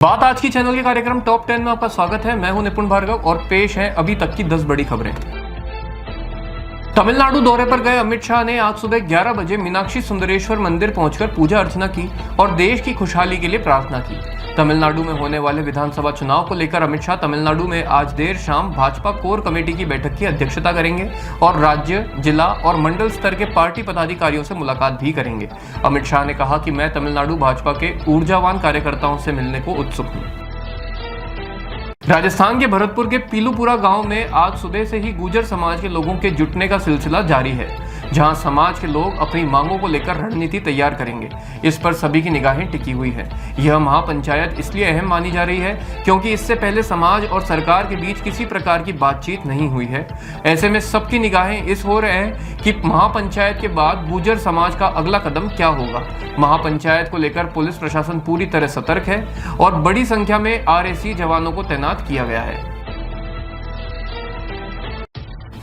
बात आज की चैनल के कार्यक्रम टॉप 10 में आपका स्वागत है। मैं हूं निपुण भार्गव और पेश है अभी तक की 10 बड़ी खबरें। तमिलनाडु दौरे पर गए अमित शाह ने आज सुबह 11 बजे मीनाक्षी सुंदरेश्वर मंदिर पहुंचकर पूजा अर्चना की और देश की खुशहाली के लिए प्रार्थना की। तमिलनाडु में होने वाले विधानसभा चुनाव को लेकर अमित शाह तमिलनाडु में आज देर शाम भाजपा कोर कमेटी की बैठक की अध्यक्षता करेंगे और राज्य, जिला और मंडल स्तर के पार्टी पदाधिकारियों से मुलाकात भी करेंगे। अमित शाह ने कहा कि मैं तमिलनाडु भाजपा के ऊर्जावान कार्यकर्ताओं से मिलने को उत्सुक हूँ। राजस्थान के भरतपुर के पीलूपुरा गांव में आज सुबह से ही गुर्जर समाज के लोगों के जुटने का सिलसिला जारी है, जहां समाज के लोग अपनी मांगों को लेकर रणनीति तैयार करेंगे। इस पर सभी की निगाहें टिकी हुई है। यह महापंचायत इसलिए अहम मानी जा रही है क्योंकि इससे पहले समाज और सरकार के बीच किसी प्रकार की बातचीत नहीं हुई है। ऐसे में सबकी निगाहें इस ओर है कि महापंचायत के बाद गुर्जर समाज का अगला कदम क्या होगा। महापंचायत को लेकर पुलिस प्रशासन पूरी तरह सतर्क है और बड़ी संख्या में आरएसी जवानों को तैनात किया गया है।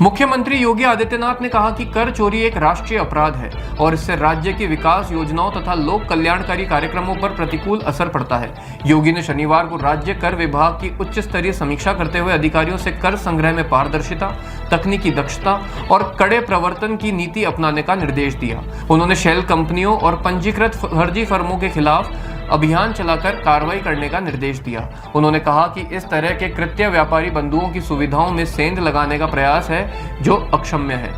मुख्यमंत्री योगी आदित्यनाथ ने कहा कि कर चोरी एक राष्ट्रीय अपराध है और इससे राज्य की विकास योजनाओं तथा लोक कल्याणकारी कार्यक्रमों पर प्रतिकूल असर पड़ता है। योगी ने शनिवार को राज्य कर विभाग की उच्च स्तरीय समीक्षा करते हुए अधिकारियों से कर संग्रह में पारदर्शिता, तकनीकी दक्षता और कड़े प्रवर्तन की नीति अपनाने का निर्देश दिया। उन्होंने शेल कंपनियों और पंजीकृत फर्जी फर्मों के खिलाफ अभियान चलाकर कार्रवाई करने का निर्देश दिया। उन्होंने कहा कि इस तरह के कृत्य व्यापारी बंधुओं की सुविधाओं में सेंध लगाने का प्रयास है जो अक्षम्य है।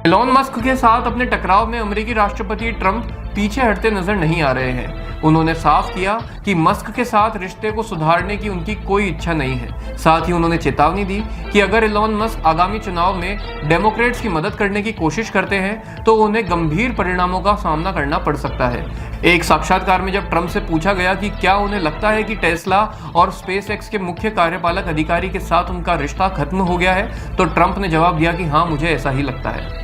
एलोन मस्क के साथ अपने टकराव में अमेरिकी राष्ट्रपति ट्रंप पीछे हटते नजर नहीं आ रहे हैं। उन्होंने साफ किया कि मस्क के साथ रिश्ते को सुधारने की उनकी कोई इच्छा नहीं है। साथ ही उन्होंने चेतावनी दी कि अगर एलोन मस्क आगामी चुनाव में डेमोक्रेट्स की मदद करने की कोशिश करते हैं तो उन्हें गंभीर परिणामों का सामना करना पड़ सकता है। एक साक्षात्कार में जब ट्रंप से पूछा गया कि क्या उन्हें लगता है कि टेस्ला और स्पेसएक्स के मुख्य कार्यपालक अधिकारी के साथ उनका रिश्ता खत्म हो गया है, तो ट्रंप ने जवाब दिया कि हाँ, मुझे ऐसा ही लगता है।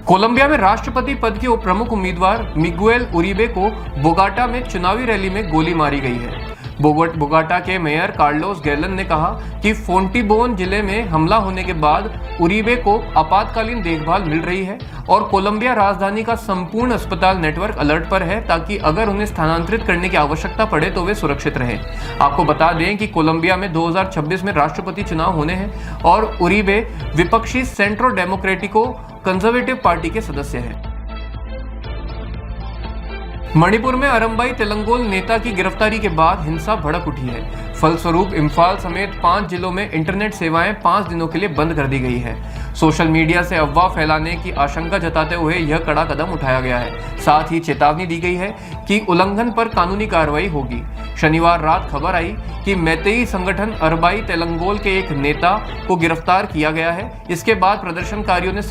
कोलंबिया में राष्ट्रपति पद के प्रमुख उम्मीदवार मिगुएल उरिबे को बोगोटा में चुनावी रैली में गोली मारी गई है। बोगोटा के मेयर कार्लोस गैलन ने कहा कि फोंटिबोन जिले में हमला होने के बाद उरिबे को आपातकालीन देखभाल मिल रही है और कोलंबिया राजधानी का संपूर्ण अस्पताल नेटवर्क अलर्ट पर है ताकि अगर उन्हें स्थानांतरित करने की आवश्यकता पड़े तो वे सुरक्षित रहें। आपको बता दें कि कोलंबिया में 2026 में राष्ट्रपति चुनाव होने हैं और उरिबे विपक्षी सेंट्रो डेमोक्रेटिको कंजर्वेटिव पार्टी के सदस्य हैं। मणिपुर में अरंबाई तेलंगोल नेता की गिरफ्तारी के बाद हिंसा भड़क उठी है। फलस्वरूप इम्फाल समेत 5 जिलों में इंटरनेट सेवाएं 5 दिनों के लिए बंद कर दी गई है। सोशल मीडिया से अफवाह फैलाने की आशंका जताते हुए यह कड़ा कदम उठाया गया है। साथ ही चेतावनी दी गई है कि उल्लंघन पर कानूनी कार्रवाई होगी। शनिवार रात खबर आई कि मैतेई संगठन अरबाई तेलंगोल के एक नेता को गिरफ्तार किया गया है। इसके बाद प्रदर्शनकारियों ने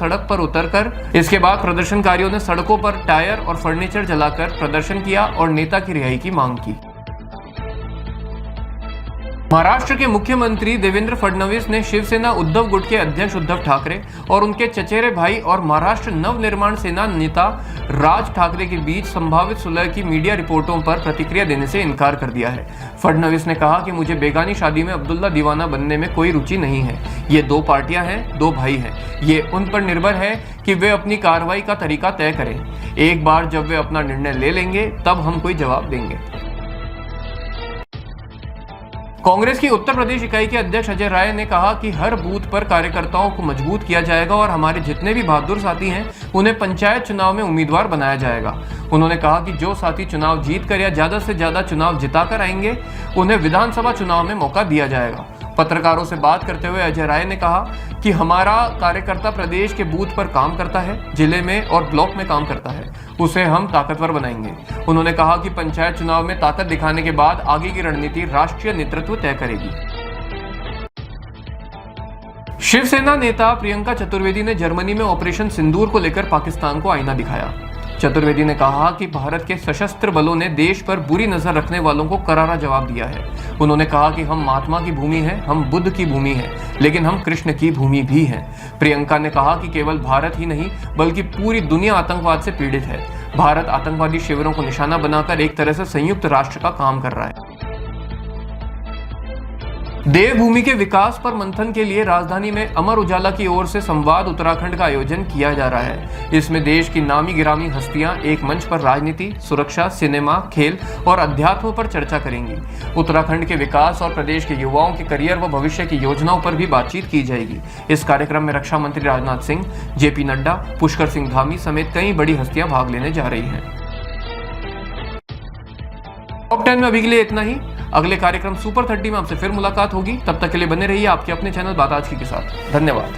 सड़कों पर टायर और फर्नीचर जलाकर प्रदर्शन किया और नेता की रिहाई की मांग की। महाराष्ट्र के मुख्यमंत्री देवेंद्र फडणवीस ने शिवसेना उद्धव गुट के अध्यक्ष उद्धव ठाकरे और उनके चचेरे भाई और महाराष्ट्र नवनिर्माण सेना नेता राज ठाकरे के बीच संभावित सुलह की मीडिया रिपोर्टों पर प्रतिक्रिया देने से इनकार कर दिया है। फडणवीस ने कहा कि मुझे बेगानी शादी में अब्दुल्ला दीवाना बनने में कोई रुचि नहीं है। ये 2 पार्टियां हैं, 2 भाई हैं। ये उन पर निर्भर है कि वे अपनी कार्रवाई का तरीका तय करें। एक बार जब वे अपना निर्णय ले लेंगे तब हम कोई जवाब देंगे। कांग्रेस की उत्तर प्रदेश इकाई के अध्यक्ष अजय राय ने कहा कि हर बूथ पर कार्यकर्ताओं को मजबूत किया जाएगा और हमारे जितने भी बहादुर साथी हैं उन्हें पंचायत चुनाव में उम्मीदवार बनाया जाएगा। उन्होंने कहा कि जो साथी चुनाव जीतकर या ज्यादा से ज्यादा चुनाव जिताकर आएंगे उन्हें विधानसभा चुनाव में मौका दिया जाएगा। पत्रकारों से बात करते हुए अजय राय ने कहा कि हमारा कार्यकर्ता प्रदेश के बूथ पर काम करता है, जिले में और ब्लॉक में काम करता है, उसे हम ताकतवर बनाएंगे। उन्होंने कहा कि पंचायत चुनाव में ताकत दिखाने के बाद आगे की रणनीति राष्ट्रीय नेतृत्व तय करेगी। शिवसेना नेता प्रियंका चतुर्वेदी ने जर्मनी में ऑपरेशन सिंदूर को लेकर पाकिस्तान को आईना दिखाया। चतुर्वेदी ने कहा कि भारत के सशस्त्र बलों ने देश पर बुरी नजर रखने वालों को करारा जवाब दिया है। उन्होंने कहा कि हम महात्मा की भूमि हैं, हम बुद्ध की भूमि हैं, लेकिन हम कृष्ण की भूमि भी हैं। प्रियंका ने कहा कि केवल भारत ही नहीं बल्कि पूरी दुनिया आतंकवाद से पीड़ित है। भारत आतंकवादी शिविरों को निशाना बनाकर एक तरह से संयुक्त राष्ट्र का काम कर रहा है। देवभूमि के विकास पर मंथन के लिए राजधानी में अमर उजाला की ओर से संवाद उत्तराखंड का आयोजन किया जा रहा है। इसमें देश की नामी गिरामी हस्तियां एक मंच पर राजनीति, सुरक्षा, सिनेमा, खेल और अध्यात्म पर चर्चा करेंगी। उत्तराखंड के विकास और प्रदेश के युवाओं के करियर व भविष्य की योजनाओं पर भी बातचीत की जाएगी। इस कार्यक्रम में रक्षा मंत्री राजनाथ सिंह, जेपी नड्डा, पुष्कर सिंह धामी समेत कई बड़ी हस्तियां भाग लेने जा रही हैं। टॉप 10 में अभी के लिए इतना ही। अगले कार्यक्रम सुपर 30 में आपसे फिर मुलाकात होगी। तब तक के लिए बने रहिए आपके अपने चैनल बात आज की के साथ। धन्यवाद।